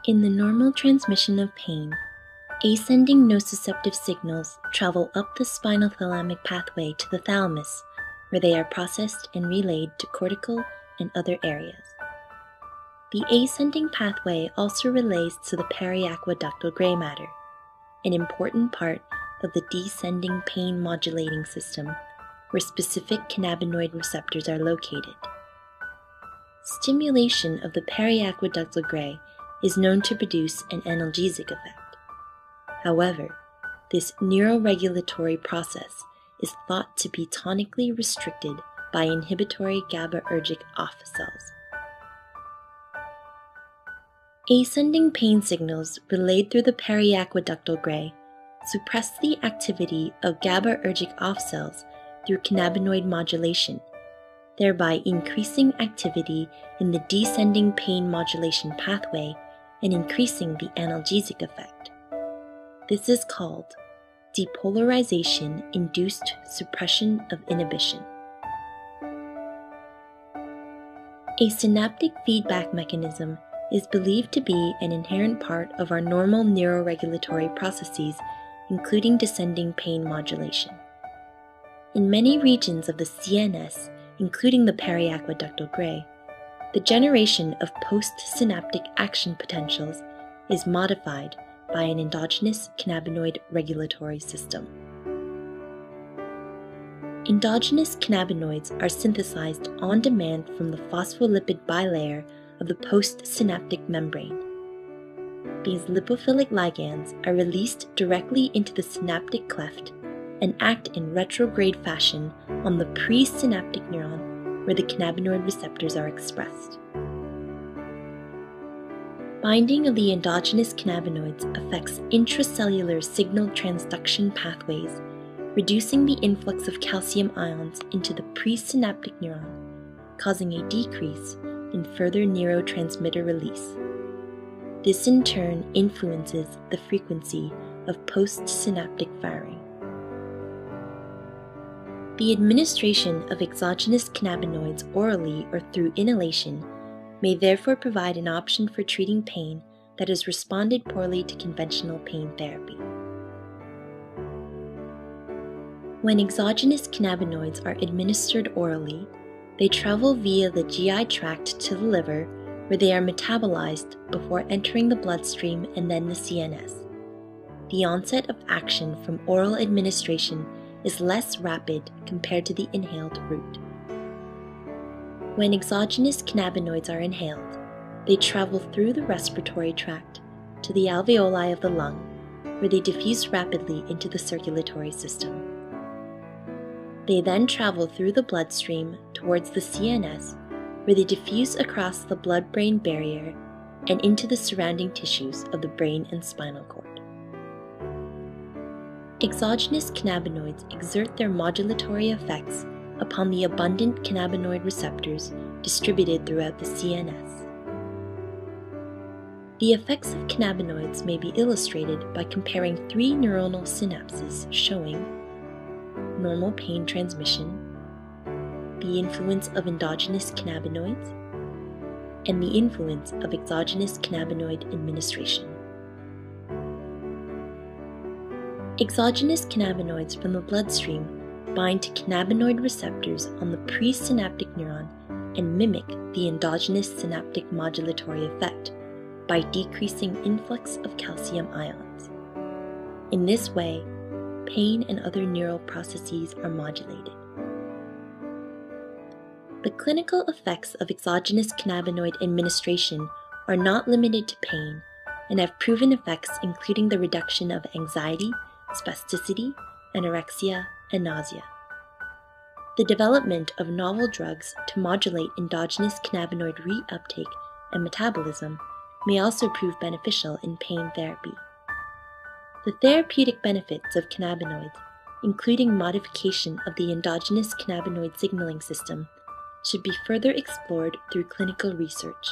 In the normal transmission of pain, ascending nociceptive signals travel up the spinal thalamic pathway to the thalamus, where they are processed and relayed to cortical and other areas. The ascending pathway also relays to the periaqueductal gray matter, an important part of the descending pain modulating system, where specific cannabinoid receptors are located. Stimulation of the periaqueductal gray is known to produce an analgesic effect. However, this neuroregulatory process is thought to be tonically restricted by inhibitory GABAergic off cells. Ascending pain signals relayed through the periaqueductal gray suppress the activity of GABAergic off cells through cannabinoid modulation, thereby increasing activity in the descending pain modulation pathway and increasing the analgesic effect. This is called depolarization-induced suppression of inhibition. A synaptic feedback mechanism is believed to be an inherent part of our normal neuroregulatory processes, including descending pain modulation. In many regions of the CNS, including the periaqueductal gray, the generation of postsynaptic action potentials is modified by an endogenous cannabinoid regulatory system. Endogenous cannabinoids are synthesized on demand from the phospholipid bilayer of the postsynaptic membrane. These lipophilic ligands are released directly into the synaptic cleft and act in retrograde fashion on the presynaptic neuron where the cannabinoid receptors are expressed. Binding of the endogenous cannabinoids affects intracellular signal transduction pathways, reducing the influx of calcium ions into the presynaptic neuron, causing a decrease in further neurotransmitter release. This in turn influences the frequency of postsynaptic firing. The administration of exogenous cannabinoids orally or through inhalation may therefore provide an option for treating pain that has responded poorly to conventional pain therapy. When exogenous cannabinoids are administered orally, they travel via the GI tract to the liver, where they are metabolized before entering the bloodstream and then the CNS. The onset of action from oral administration is less rapid compared to the inhaled route. When exogenous cannabinoids are inhaled, they travel through the respiratory tract to the alveoli of the lung, where they diffuse rapidly into the circulatory system. They then travel through the bloodstream towards the CNS, where they diffuse across the blood-brain barrier and into the surrounding tissues of the brain and spinal cord. Exogenous cannabinoids exert their modulatory effects upon the abundant cannabinoid receptors distributed throughout the CNS. The effects of cannabinoids may be illustrated by comparing three neuronal synapses showing normal pain transmission, the influence of endogenous cannabinoids, and the influence of exogenous cannabinoid administration. Exogenous cannabinoids from the bloodstream bind to cannabinoid receptors on the presynaptic neuron and mimic the endogenous synaptic modulatory effect by decreasing influx of calcium ions. In this way, pain and other neural processes are modulated. The clinical effects of exogenous cannabinoid administration are not limited to pain and have proven effects including the reduction of anxiety, spasticity, anorexia, and nausea. The development of novel drugs to modulate endogenous cannabinoid reuptake and metabolism may also prove beneficial in pain therapy. The therapeutic benefits of cannabinoids, including modification of the endogenous cannabinoid signaling system, should be further explored through clinical research.